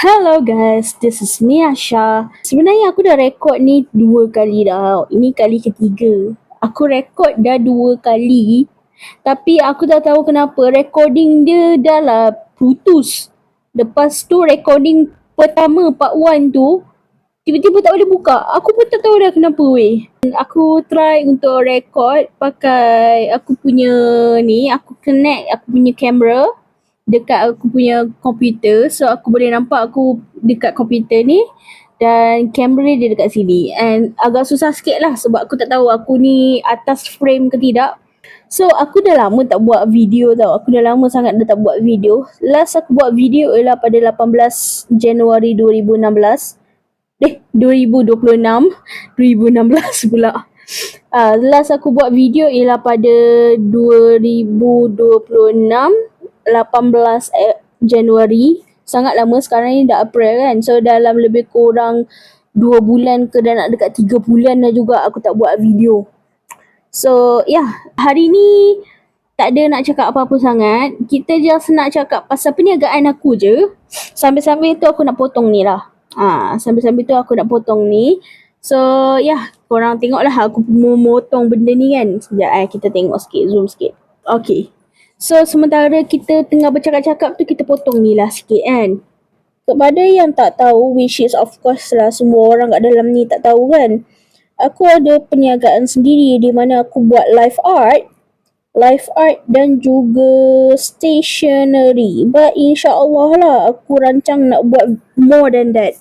Hello guys, this is Niasha. Sebenarnya aku dah rekod ni 2 kali dah. Ini kali ketiga. Aku rekod dah 2 kali. Tapi aku tak tahu kenapa recording dia dah lah putus. Lepas tu recording pertama part 1 tu tiba-tiba tak boleh buka. Aku pun tak tahu dah kenapa weh. Aku try untuk record pakai aku punya ni, aku connect aku punya kamera dekat aku punya komputer, so aku boleh nampak aku dekat komputer ni dan kamera dia dekat sini. And agak susah sikit lah sebab aku tak tahu aku ni atas frame ke tidak. So aku dah lama tak buat video tau. Aku dah lama sangat dah tak buat video. Last aku buat video ialah pada 18 Januari 2016. 2026 2016 pula. Last aku buat video ialah pada 2026 18 Januari. Sangat lama, sekarang ni dah April kan. So dalam lebih kurang 2 bulan ke dah nak dekat 3 bulan dah juga aku tak buat video. So hari ni tak ada nak cakap apa-apa sangat. Kita just nak cakap pasal perniagaan aku je. Sambil-sambil tu aku nak potong ni lah. Sambil-sambil tu aku nak potong ni. So korang tengoklah aku memotong benda ni kan. Sekejap kita tengok sikit, zoom sikit. Okay. So sementara kita tengah bercakap-cakap tu, kita potong ni lah sikit kan. Kepada yang tak tahu, which is of course lah semua orang kat dalam ni tak tahu kan. Aku ada perniagaan sendiri di mana aku buat live art dan juga stationery. But insyaAllah lah aku rancang nak buat more than that.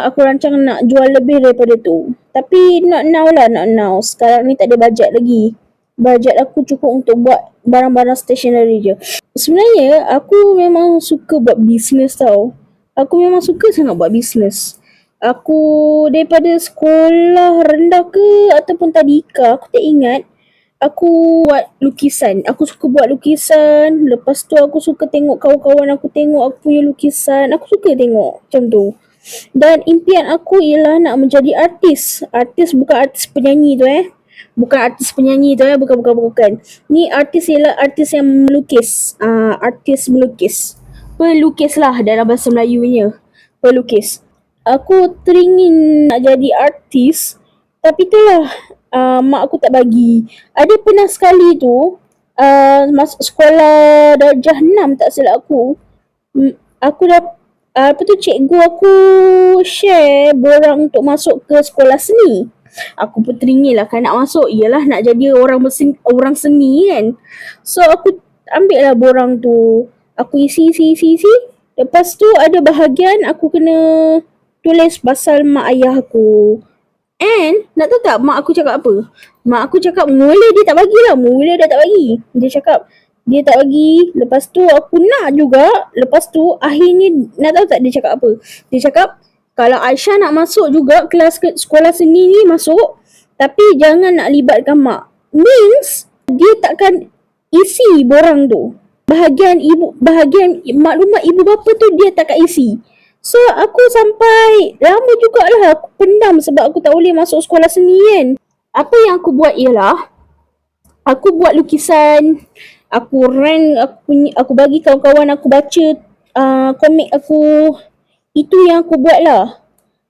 Aku rancang nak jual lebih daripada tu. Tapi not now. Sekarang ni tak ada bajet lagi. Bajet aku cukup untuk buat barang-barang stationery je. Sebenarnya aku memang suka buat bisnes tau. Aku memang suka sangat buat bisnes. Aku daripada sekolah rendah ke ataupun tadika, aku tak ingat. Aku buat lukisan. Aku suka buat lukisan. Lepas tu aku suka tengok kawan-kawan aku tengok aku punya lukisan. Aku suka tengok macam tu. Dan impian aku ialah nak menjadi artis. Artis bukan artis penyanyi tu Bukan artis penyanyi tu bukan. Ni artis ialah artis yang melukis. Artis melukis. Pelukis lah dalam bahasa Melayunya. Pelukis. Aku teringin nak jadi artis. Tapi itulah mak aku tak bagi. Ada pernah sekali tu masuk sekolah darjah 6 tak silap aku. Aku dah cikgu aku share borang untuk masuk ke sekolah seni. Aku pun teringin lah kan nak masuk. Iyalah nak jadi orang seni kan. So aku ambil lah borang tu. Aku isi. Lepas tu ada bahagian aku kena tulis pasal mak ayah aku. And nak tahu tak mak aku cakap apa? Mak aku cakap mula dia tak bagilah. Mula dia tak bagi. Dia cakap dia tak bagi. Lepas tu aku nak juga. Lepas tu akhirnya nak tahu tak dia cakap apa? Dia cakap kalau Aisyah nak masuk juga kelas sekolah seni ni masuk, tapi jangan nak libatkan mak. Means dia takkan isi borang tu. Bahagian maklumat ibu bapa tu dia takkan isi. So aku sampai lama jugalah aku pendam sebab aku tak boleh masuk sekolah seni kan. Apa yang aku buat ialah aku buat lukisan, aku rank, aku bagi kawan-kawan aku baca komik aku. Itu yang aku buat lah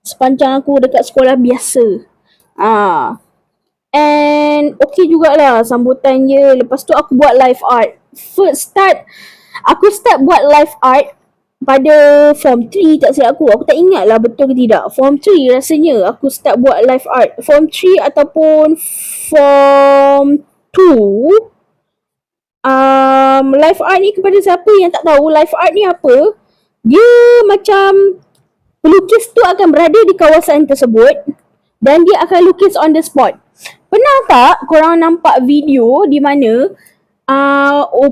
sepanjang aku dekat sekolah biasa. And okay jugalah sambutan je. Lepas tu aku buat live art. Aku start buat live art pada form 3 tak silap aku. Aku tak ingat lah betul ke tidak. Form 3 rasanya aku start buat live art. Form 3 ataupun form 2. Live art ni kepada siapa yang tak tahu live art ni apa, dia macam pelukis tu akan berada di kawasan tersebut dan dia akan lukis on the spot. Pernah tak korang nampak video di mana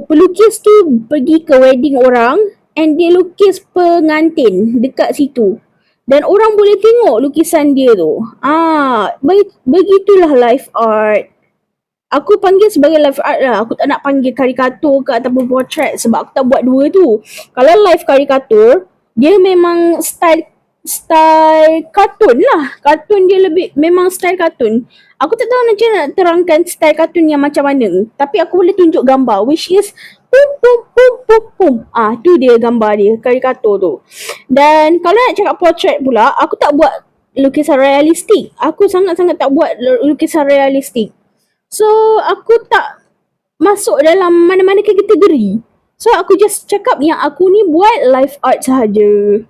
pelukis tu pergi ke wedding orang and dia lukis pengantin dekat situ dan orang boleh tengok lukisan dia tu. Begitulah live art. Aku panggil sebagai live art lah. Aku tak nak panggil karikatur ke ataupun portrait sebab aku tak buat dua tu. Kalau live karikatur, dia memang style style kartun lah. Kartun dia lebih, memang style kartun. Aku tak tahu macam nak terangkan style kartun yang macam mana. Tapi aku boleh tunjuk gambar, which is pum pum pum pum pum. Tu dia gambar dia, karikatur tu. Dan kalau nak cakap portrait pula, aku tak buat lukisan realistik. Aku sangat-sangat tak buat lukisan realistik. So, aku tak masuk dalam mana-mana kategori. So, aku just cakap yang aku ni buat live art sahaja.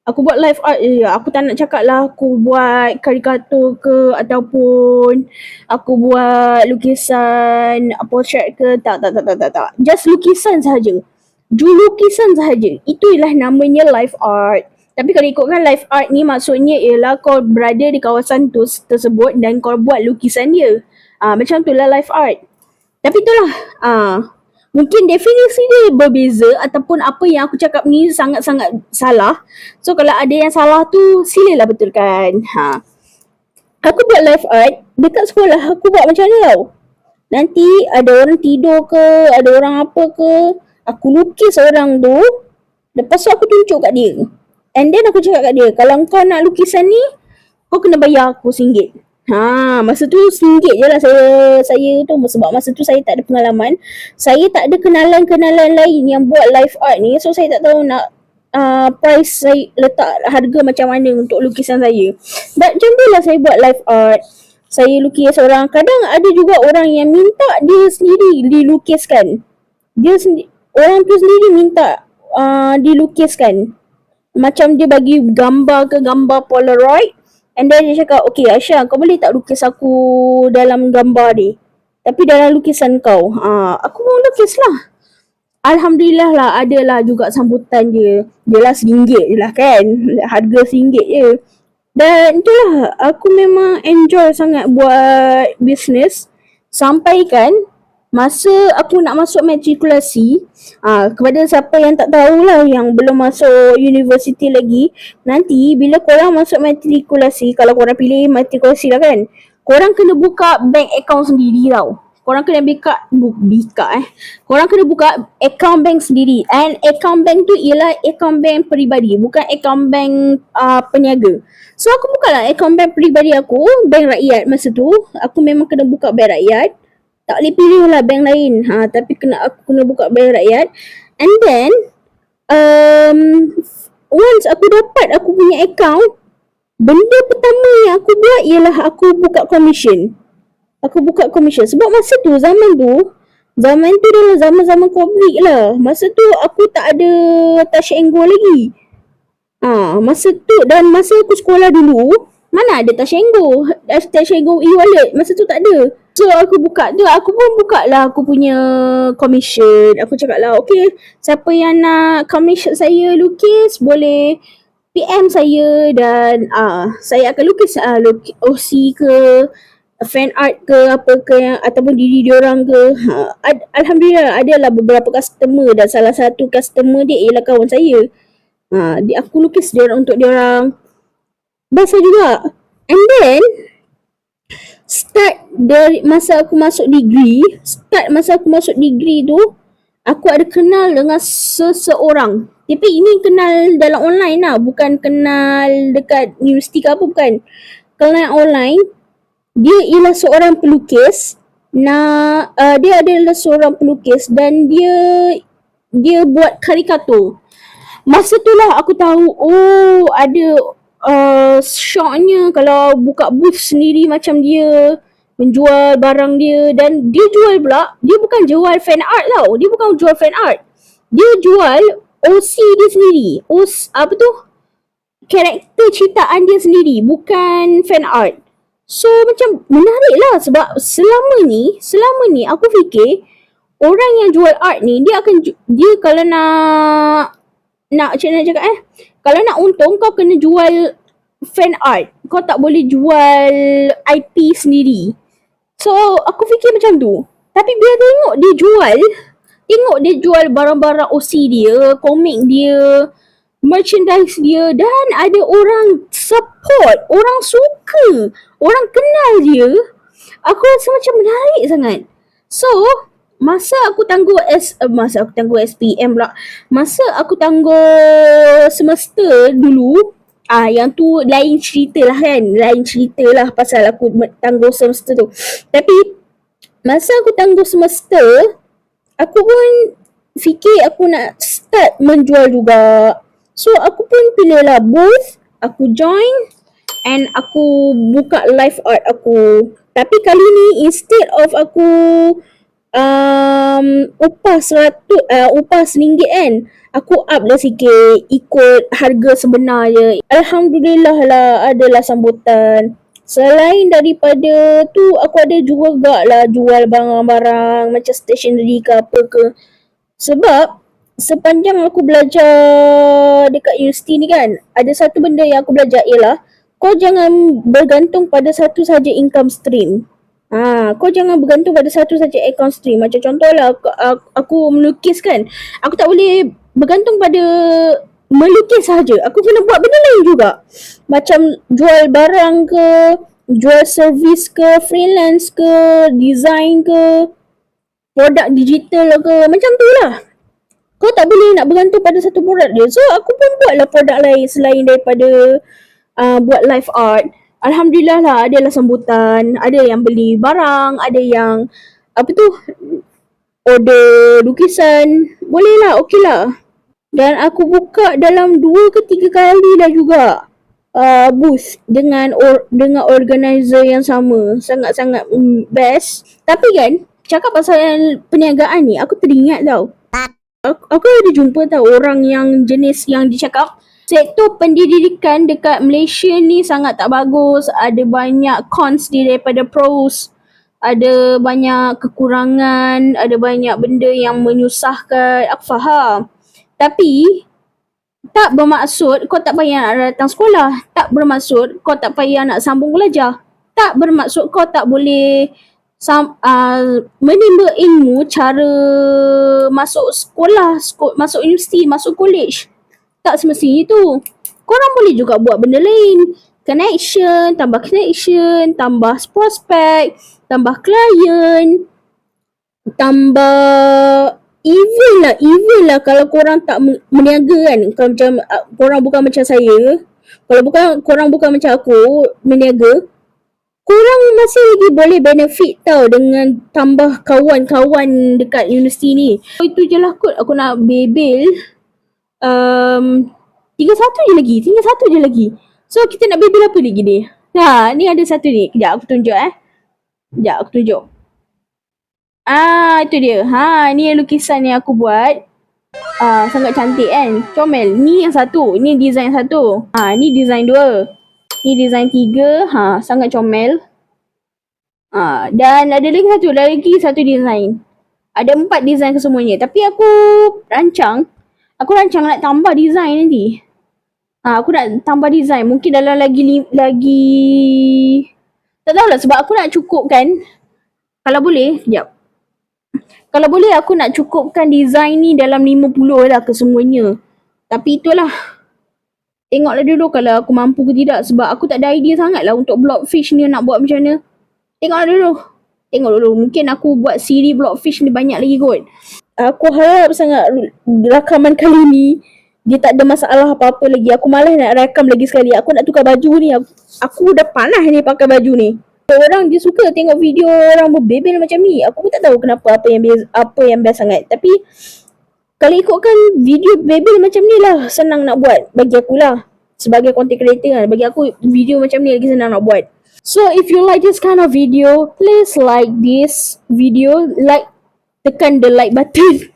Aku buat live art je. Aku tak nak cakap lah aku buat karikatur ke ataupun aku buat lukisan portrait ke. Tak. Just lukisan sahaja. Lukisan sahaja. Itu ialah namanya live art. Tapi kalau ikutkan live art ni maksudnya ialah kau berada di kawasan tersebut dan kau buat lukisan dia. Macam tu lah live art. Tapi itulah. Mungkin definisi dia berbeza ataupun apa yang aku cakap ni sangat-sangat salah. So kalau ada yang salah tu silalah betulkan. Aku buat live art dekat sekolah. Aku buat macam mana tau? Nanti ada orang tidur ke, ada orang apa ke, aku lukis orang tu. Lepas tu aku tunjuk kat dia. And then aku cakap kat dia, kalau kau nak lukisan ni, kau kena bayar aku RM1. Masa tu RM1 je lah saya tu, sebab masa tu saya tak ada pengalaman. Saya tak ada kenalan-kenalan lain yang buat live art ni. So saya tak tahu nak price saya letak harga macam mana untuk lukisan saya. But macam tu lah saya buat live art. Saya lukis orang. Kadang ada juga orang yang minta dia sendiri dilukiskan. Orang tu sendiri minta dilukiskan. Macam dia bagi gambar ke gambar Polaroid. And then dia cakap, okay Aisyah, kau boleh tak lukis aku dalam gambar ni? Tapi dalam lukisan kau. Aku pun lukis lah. Alhamdulillah lah, ada lah juga sambutan dia. Dia lah RM1 je lah kan. Harga RM1 je. Dan itulah, aku memang enjoy sangat buat bisnes. Sampai kan, masa aku nak masuk matrikulasi, kepada siapa yang tak tahulah, yang belum masuk universiti lagi, nanti bila korang masuk matrikulasi, kalau korang pilih matrikulasi lah kan, korang kena buka bank account sendiri tau. Korang kena korang kena buka account bank sendiri. And account bank tu ialah account bank peribadi, bukan account bank peniaga. So aku buka lah account bank peribadi aku, bank rakyat masa tu. Aku memang kena buka bank rakyat. Tak boleh pilih lah bank lain. Tapi aku kena buka bank rakyat. And then, once aku dapat aku punya account, benda pertama yang aku buat ialah aku buka commission. Sebab masa tu, zaman tu adalah zaman-zaman COVID lah. Masa tu aku tak ada Touch 'n Go lagi. Masa tu, dan masa aku sekolah dulu, mana ada Touch 'n Go? Touch 'n Go e-wallet. Masa tu tak ada. So aku buka tu, aku pun buka lah aku punya commission. Aku cakap lah, okay, siapa yang nak commission saya lukis, boleh PM saya dan saya akan lukis OC ke, fan art ke, apa ke, ataupun diri diorang ke. Alhamdulillah adalah beberapa customer, dan salah satu customer dia ialah kawan saya. Aku lukis untuk diorang. Bahasa juga. And then start dari masa aku masuk degree tu, aku ada kenal dengan seseorang. Tapi ini kenal dalam online lah, bukan kenal dekat universiti ke apa, bukan. Kenal online. Dia ialah seorang pelukis. Dia adalah seorang pelukis dan dia buat karikatur. Masa tu lah aku tahu, ada shocknya kalau buka booth sendiri macam dia, menjual barang dia. Dan dia jual pula, dia bukan jual fan art tau. Dia bukan jual fan art. Dia jual OC dia sendiri. Apa tu? Karakter ciptaan dia sendiri, bukan fan art. So macam menarik lah, sebab selama ni aku fikir orang yang jual art ni, dia kalau nak macam mana cakap kalau nak untung, kau kena jual fan art. Kau tak boleh jual IP sendiri. So, aku fikir macam tu. Tapi bila tengok dia jual barang-barang OC dia, komik dia, merchandise dia, dan ada orang support, orang suka, orang kenal dia. Aku rasa macam menarik sangat. So, masa aku tangguh SPM pula. Masa aku tangguh semester dulu, Yang tu lain cerita lah kan. Lain cerita lah pasal aku tangguh semester tu. Tapi masa aku tangguh semester, aku pun fikir aku nak start menjual juga. So aku pun pilih lah booth, aku join and aku buka live art aku. Tapi kali ni instead of aku upah RM1 kan, aku up lah sikit ikut harga sebenar je. Alhamdulillah lah adalah sambutan. Selain daripada tu, aku ada juga lah jual barang-barang macam stationery ke apa ke. Sebab sepanjang aku belajar dekat universiti ni kan, ada satu benda yang aku belajar ialah kau jangan bergantung pada satu saja income stream. Kau jangan bergantung pada satu saja income stream. Macam contohlah aku melukis kan. Aku tak boleh bergantung pada melukis saja. Aku kena buat benda lain juga. Macam jual barang ke, jual servis ke, freelance ke, design ke, produk digital ke, macam tu lah. Kau tak boleh nak bergantung pada satu produk dia. So aku pun buatlah produk lain selain daripada buat live art. Alhamdulillah lah adalah sambutan. Ada yang beli barang, ada yang order lukisan. Boleh lah, okey lah. Dan aku buka dalam 2 ke 3 kali dah juga booth dengan organizer yang sama. Sangat-sangat best. Tapi kan, cakap pasal perniagaan ni, aku teringat tau. Aku ada jumpa tau orang yang jenis yang dicakap sektor pendidikan dekat Malaysia ni sangat tak bagus. Ada banyak cons dia daripada pros. Ada banyak kekurangan, ada banyak benda yang menyusahkan. Aku faham. Tapi tak bermaksud kau tak payah nak datang sekolah. Tak bermaksud kau tak payah nak sambung belajar. Tak bermaksud kau tak boleh menimba ilmu cara masuk sekolah, masuk universiti, masuk college. Tak semestinya tu. Korang boleh juga buat benda lain. Connection, tambah prospek, tambah klien, tambah event lah kalau korang tak meniaga kan. Kalau macam korang bukan macam saya, kalau korang bukan macam aku meniaga, korang masih lagi boleh benefit tau dengan tambah kawan-kawan dekat universiti ni. So itu je lah kot aku nak bebel. Tinggal satu je lagi. So kita nak bebel apa lagi ni? Ni ada satu ni. Kejap aku tunjuk itu dia. Ni lukisan yang aku buat. Sangat cantik kan? Comel. Ni yang satu. Ni design satu. Ni design 2. Ni design 3. Sangat comel. Dan ada lagi satu design. Ada 4 design kesemuanya. Tapi aku rancang nak tambah design nanti. Aku nak tambah design. Mungkin dalam lagi tak tahulah sebab aku nak cukupkan. Kalau boleh, sekejap. Kalau boleh aku nak cukupkan design ni dalam 50 lah kesemuanya. Tapi itulah. Tengoklah dulu kalau aku mampu ke tidak. Sebab aku tak ada idea sangat lah untuk Blockfish ni nak buat macam mana. Tengok dulu. Mungkin aku buat siri Blockfish ni banyak lagi kot. Aku harap sangat rakaman kali ni dia tak ada masalah apa-apa lagi. Aku malas nak rakam lagi sekali. Aku nak tukar baju ni. Aku dah panas ni pakai baju ni. Orang dia suka tengok video orang berbebel macam ni. Aku pun tak tahu kenapa apa yang best sangat. Tapi kalau ikutkan video bebel macam ni lah senang nak buat bagi aku lah. Sebagai content creator kan. Bagi aku video macam ni lagi senang nak buat. So if you like this kind of video, please like this video. Tekan the like button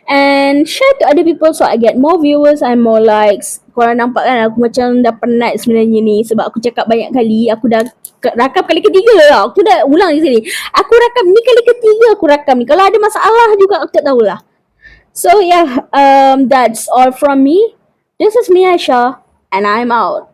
and share to other people so I get more viewers and more likes. Korang nampak kan aku macam dah penat sebenarnya ni sebab aku cakap banyak kali. Aku dah rakam kali ketiga lah. Aku dah ulang di sini. Aku rakam ni kali ketiga aku rakam ni. Kalau ada masalah juga aku tak tahulah. So yeah, that's all from me. This is me Aisha and I'm out.